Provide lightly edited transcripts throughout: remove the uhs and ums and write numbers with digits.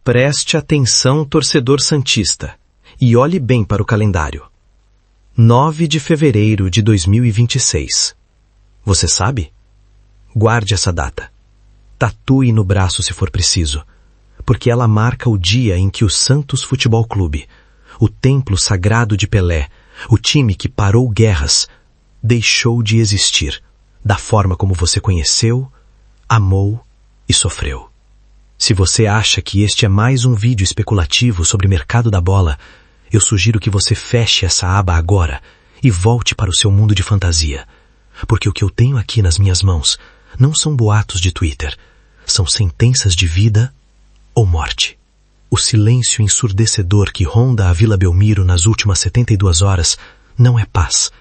Preste atenção, torcedor santista, e olhe bem para o calendário. 9 de fevereiro de 2026. Você sabe? Guarde essa data. Tatue no braço se for preciso, porque ela marca o dia em que o Santos Futebol Clube, o templo sagrado de Pelé, o time que parou guerras, deixou de existir, da forma como você conheceu, amou e sofreu. Se você acha que este é mais um vídeo especulativo sobre o mercado da bola, eu sugiro que você feche essa aba agora e volte para o seu mundo de fantasia, porque o que eu tenho aqui nas minhas mãos não são boatos de Twitter, são sentenças de vida ou morte. O silêncio ensurdecedor que ronda a Vila Belmiro nas últimas 72 horas não é paz,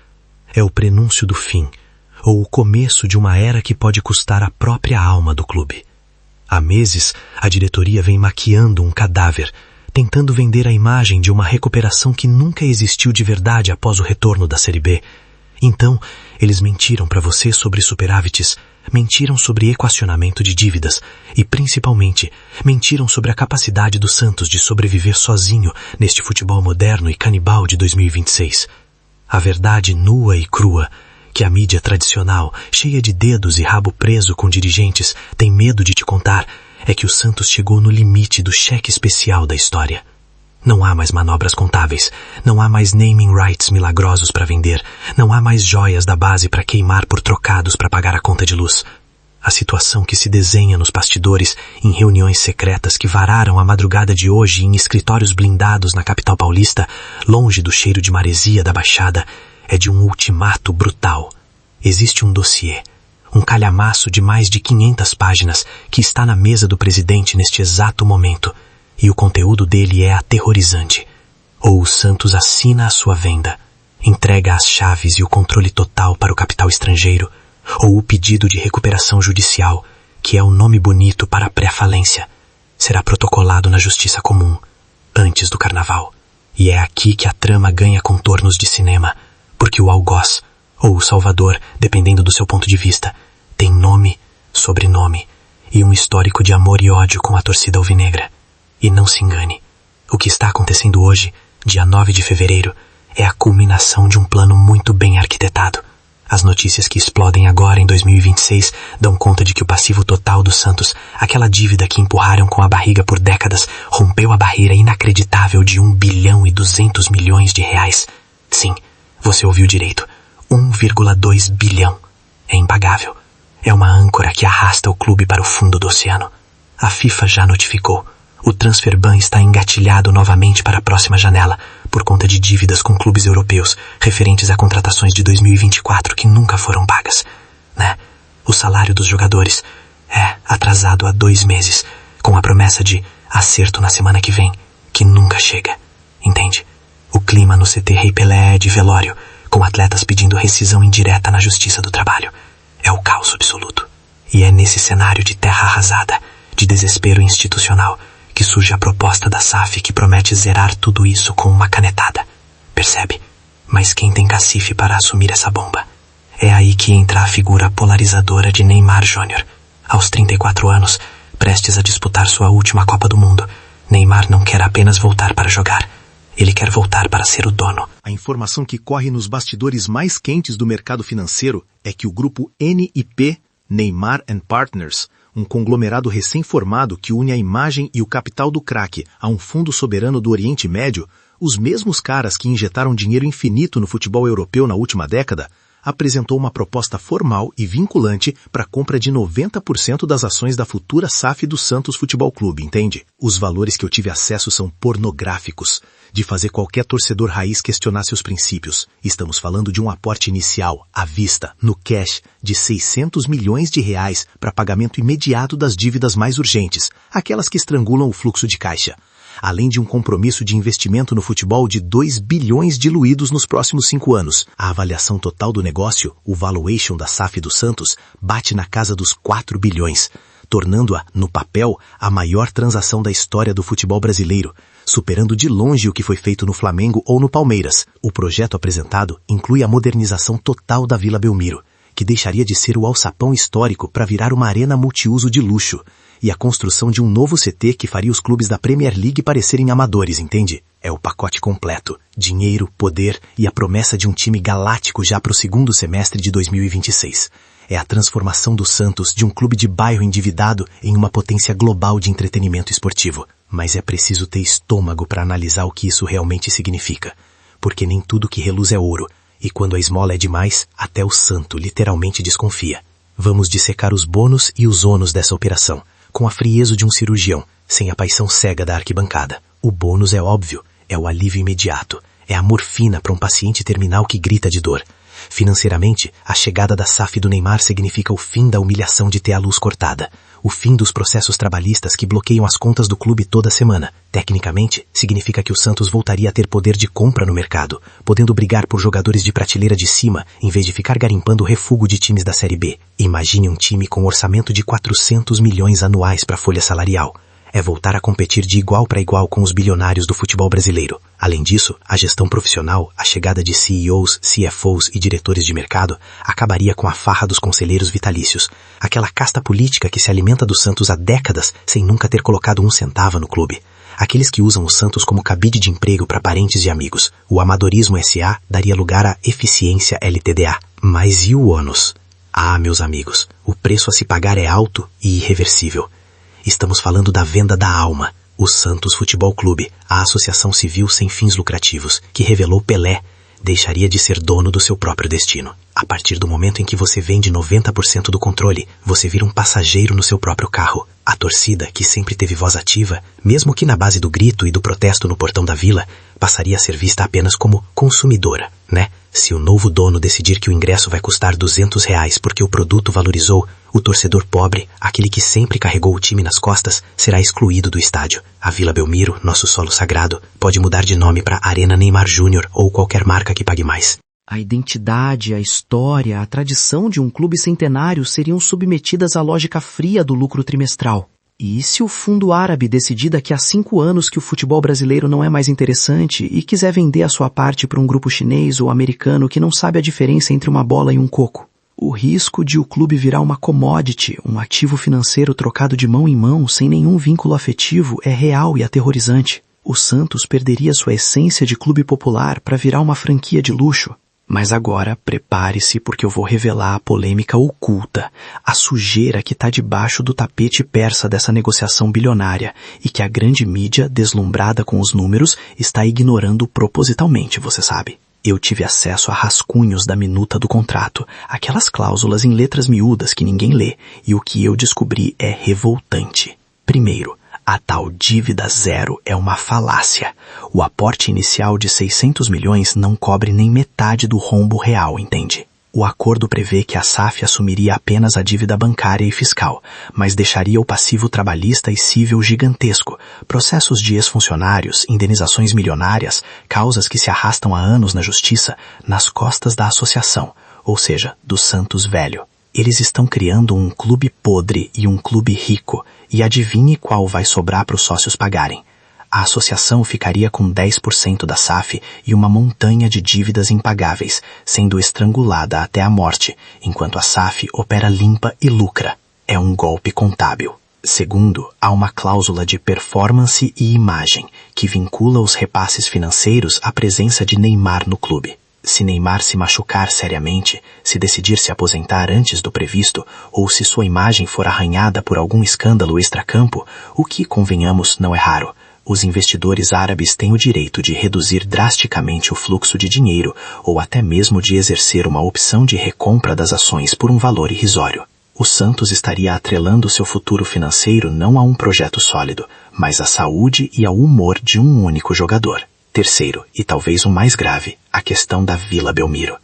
é o prenúncio do fim, ou o começo de uma era que pode custar a própria alma do clube. Há meses, a diretoria vem maquiando um cadáver, tentando vender a imagem de uma recuperação que nunca existiu de verdade após o retorno da Série B. Então, eles mentiram para você sobre superávites, mentiram sobre equacionamento de dívidas e, principalmente, mentiram sobre a capacidade do Santos de sobreviver sozinho neste futebol moderno e canibal de 2026. A verdade nua e crua, que a mídia tradicional, cheia de dedos e rabo preso com dirigentes, tem medo de te contar, é que o Santos chegou no limite do cheque especial da história. Não há mais manobras contáveis, não há mais naming rights milagrosos para vender, não há mais joias da base para queimar por trocados para pagar a conta de luz. A situação que se desenha nos bastidores, em reuniões secretas que vararam a madrugada de hoje em escritórios blindados na capital paulista, longe do cheiro de maresia da Baixada, é de um ultimato brutal. Existe um dossiê, um calhamaço de mais de 500 páginas que está na mesa do presidente neste exato momento, e o conteúdo dele é aterrorizante. Ou o Santos assina a sua venda, entrega as chaves e o controle total para o capital estrangeiro, ou o pedido de recuperação judicial, que é o nome bonito para a pré-falência, será protocolado na justiça comum, antes do carnaval. E é aqui que a trama ganha contornos de cinema, porque o algoz, ou o salvador, dependendo do seu ponto de vista, tem nome, sobrenome e um histórico de amor e ódio com a torcida alvinegra. E não se engane, o que está acontecendo hoje, dia 9 de fevereiro, é a culminação de um plano muito bem arquitetado. As notícias que explodem agora em 2026 dão conta de que o passivo total do Santos, aquela dívida que empurraram com a barriga por décadas, rompeu a barreira inacreditável de 1 bilhão e 200 milhões de reais. Sim, você ouviu direito, 1,2 bilhão. É impagável. É uma âncora que arrasta o clube para o fundo do oceano. A FIFA já notificou. O transfer ban está engatilhado novamente para a próxima janela, por conta de dívidas com clubes europeus, referentes a contratações de 2024 que nunca foram pagas. Né? O salário dos jogadores é atrasado há 2 meses, com a promessa de acerto na semana que vem, que nunca chega. Entende? O clima no CT Rei Pelé é de velório, com atletas pedindo rescisão indireta na Justiça do Trabalho. É o caos absoluto. E é nesse cenário de terra arrasada, de desespero institucional, que surge a proposta da SAF que promete zerar tudo isso com uma canetada. Percebe? Mas quem tem cacife para assumir essa bomba? É aí que entra a figura polarizadora de Neymar Júnior. Aos 34 anos, prestes a disputar sua última Copa do Mundo, Neymar não quer apenas voltar para jogar. Ele quer voltar para ser o dono. A informação que corre nos bastidores mais quentes do mercado financeiro é que o grupo NIP, Neymar & Partners, um conglomerado recém-formado que une a imagem e o capital do craque a um fundo soberano do Oriente Médio, os mesmos caras que injetaram dinheiro infinito no futebol europeu na última década, apresentou uma proposta formal e vinculante para a compra de 90% das ações da futura SAF do Santos Futebol Clube, entende? Os valores que eu tive acesso são pornográficos, de fazer qualquer torcedor raiz questionar seus princípios. Estamos falando de um aporte inicial, à vista, no cash, de 600 milhões de reais para pagamento imediato das dívidas mais urgentes, aquelas que estrangulam o fluxo de caixa. Além de um compromisso de investimento no futebol de 2 bilhões diluídos nos próximos 5 anos. A avaliação total do negócio, o valuation da SAF do Santos, bate na casa dos 4 bilhões, tornando-a, no papel, a maior transação da história do futebol brasileiro, superando de longe o que foi feito no Flamengo ou no Palmeiras. O projeto apresentado inclui a modernização total da Vila Belmiro, que deixaria de ser o alçapão histórico para virar uma arena multiuso de luxo, e a construção de um novo CT que faria os clubes da Premier League parecerem amadores, entende? É o pacote completo. Dinheiro, poder e a promessa de um time galáctico já para o segundo semestre de 2026. É a transformação do Santos de um clube de bairro endividado em uma potência global de entretenimento esportivo. Mas é preciso ter estômago para analisar o que isso realmente significa. Porque nem tudo que reluz é ouro. E quando a esmola é demais, até o santo literalmente desconfia. Vamos dissecar os bônus e os ônus dessa operação, com a frieza de um cirurgião, sem a paixão cega da arquibancada. O bônus é óbvio, é o alívio imediato, é a morfina para um paciente terminal que grita de dor. Financeiramente, a chegada da SAF do Neymar significa o fim da humilhação de ter a luz cortada, o fim dos processos trabalhistas que bloqueiam as contas do clube toda semana. Tecnicamente, significa que o Santos voltaria a ter poder de compra no mercado, podendo brigar por jogadores de prateleira de cima, em vez de ficar garimpando o refúgio de times da Série B. Imagine um time com um orçamento de 400 milhões anuais para a folha salarial. É voltar a competir de igual para igual com os bilionários do futebol brasileiro. Além disso, a gestão profissional, a chegada de CEOs, CFOs e diretores de mercado acabaria com a farra dos conselheiros vitalícios, aquela casta política que se alimenta do Santos há décadas sem nunca ter colocado um centavo no clube. Aqueles que usam o Santos como cabide de emprego para parentes e amigos. O amadorismo SA daria lugar à eficiência LTDA. Mas e o ônus? Ah, meus amigos, o preço a se pagar é alto e irreversível. Estamos falando da venda da alma. O Santos Futebol Clube, a associação civil sem fins lucrativos, que revelou Pelé, deixaria de ser dono do seu próprio destino. A partir do momento em que você vende 90% do controle, você vira um passageiro no seu próprio carro. A torcida, que sempre teve voz ativa, mesmo que na base do grito e do protesto no portão da vila, passaria a ser vista apenas como consumidora, né? Se o novo dono decidir que o ingresso vai custar R$200 porque o produto valorizou, o torcedor pobre, aquele que sempre carregou o time nas costas, será excluído do estádio. A Vila Belmiro, nosso solo sagrado, pode mudar de nome para Arena Neymar Júnior ou qualquer marca que pague mais. A identidade, a história, a tradição de um clube centenário seriam submetidas à lógica fria do lucro trimestral. E se o fundo árabe decidir daqui a 5 anos que o futebol brasileiro não é mais interessante e quiser vender a sua parte para um grupo chinês ou americano que não sabe a diferença entre uma bola e um coco? O risco de o clube virar uma commodity, um ativo financeiro trocado de mão em mão sem nenhum vínculo afetivo é real e aterrorizante. O Santos perderia sua essência de clube popular para virar uma franquia de luxo. Mas agora, prepare-se porque eu vou revelar a polêmica oculta, a sujeira que está debaixo do tapete persa dessa negociação bilionária e que a grande mídia, deslumbrada com os números, está ignorando propositalmente, você sabe. Eu tive acesso a rascunhos da minuta do contrato, aquelas cláusulas em letras miúdas que ninguém lê, e o que eu descobri é revoltante. Primeiro, a tal dívida zero é uma falácia. O aporte inicial de 600 milhões não cobre nem metade do rombo real, entende? O acordo prevê que a SAF assumiria apenas a dívida bancária e fiscal, mas deixaria o passivo trabalhista e cível gigantesco, processos de ex-funcionários, indenizações milionárias, causas que se arrastam há anos na justiça, nas costas da associação, ou seja, do Santos Velho. Eles estão criando um clube podre e um clube rico, e adivinhe qual vai sobrar para os sócios pagarem. A associação ficaria com 10% da SAF e uma montanha de dívidas impagáveis, sendo estrangulada até a morte, enquanto a SAF opera limpa e lucra. É um golpe contábil. Segundo, há uma cláusula de performance e imagem, que vincula os repasses financeiros à presença de Neymar no clube. Se Neymar se machucar seriamente, se decidir se aposentar antes do previsto, ou se sua imagem for arranhada por algum escândalo extracampo, o que, convenhamos, não é raro, os investidores árabes têm o direito de reduzir drasticamente o fluxo de dinheiro ou até mesmo de exercer uma opção de recompra das ações por um valor irrisório. O Santos estaria atrelando seu futuro financeiro não a um projeto sólido, mas à saúde e ao humor de um único jogador. Terceiro, e talvez o mais grave, a questão da Vila Belmiro.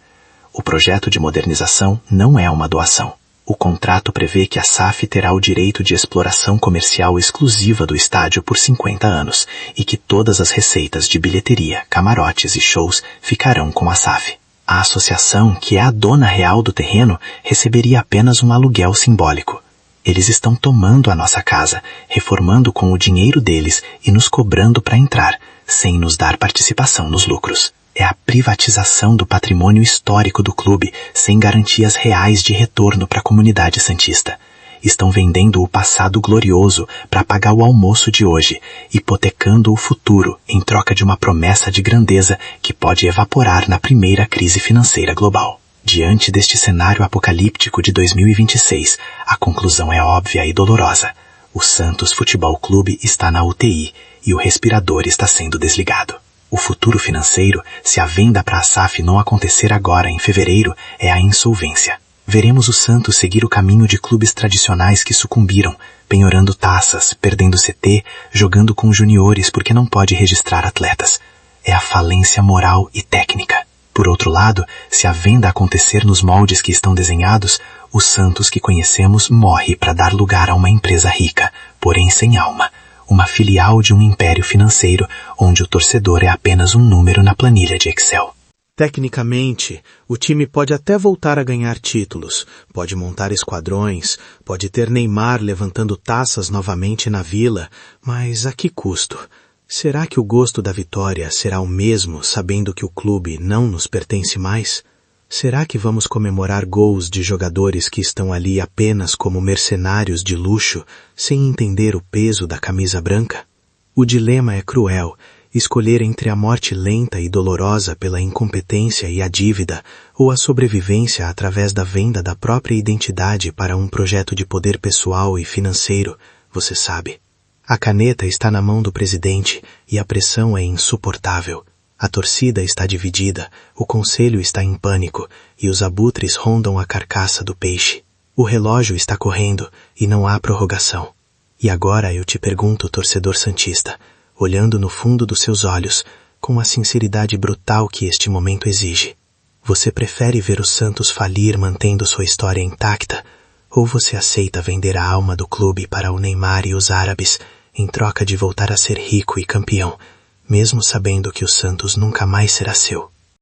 O projeto de modernização não é uma doação. O contrato prevê que a SAF terá o direito de exploração comercial exclusiva do estádio por 50 anos e que todas as receitas de bilheteria, camarotes e shows ficarão com a SAF. A associação, que é a dona real do terreno, receberia apenas um aluguel simbólico. Eles estão tomando a nossa casa, reformando com o dinheiro deles e nos cobrando para entrar, sem nos dar participação nos lucros. É a privatização do patrimônio histórico do clube, sem garantias reais de retorno para a comunidade santista. estão vendendo o passado glorioso para pagar o almoço de hoje, hipotecando o futuro em troca de uma promessa de grandeza que pode evaporar na primeira crise financeira global. Diante deste cenário apocalíptico de 2026, a conclusão é óbvia e dolorosa. O Santos Futebol Clube está na UTI e o respirador está sendo desligado. O futuro financeiro, se a venda para a SAF não acontecer agora em fevereiro, é a insolvência. Veremos o Santos seguir o caminho de clubes tradicionais que sucumbiram, penhorando taças, perdendo CT, jogando com juniores porque não pode registrar atletas. É a falência moral e técnica. Por outro lado, se a venda acontecer nos moldes que estão desenhados, o Santos que conhecemos morre para dar lugar a uma empresa rica, porém sem alma, uma filial de um império financeiro onde o torcedor é apenas um número na planilha de Excel. Tecnicamente, o time pode até voltar a ganhar títulos, pode montar esquadrões, pode ter Neymar levantando taças novamente na Vila, mas a que custo? Será que o gosto da vitória será o mesmo sabendo que o clube não nos pertence mais? Será que vamos comemorar gols de jogadores que estão ali apenas como mercenários de luxo, sem entender o peso da camisa branca? O dilema é cruel. Escolher entre a morte lenta e dolorosa pela incompetência e a dívida, ou a sobrevivência através da venda da própria identidade para um projeto de poder pessoal e financeiro, você sabe. A caneta está na mão do presidente e a pressão é insuportável. A torcida está dividida, o conselho está em pânico e os abutres rondam a carcaça do peixe. O relógio está correndo e não há prorrogação. E agora eu te pergunto, torcedor santista, olhando no fundo dos seus olhos, com a sinceridade brutal que este momento exige. Você prefere ver o Santos falir mantendo sua história intacta, ou você aceita vender a alma do clube para o Neymar e os árabes em troca de voltar a ser rico e campeão, mesmo sabendo que o Santos nunca mais será seu?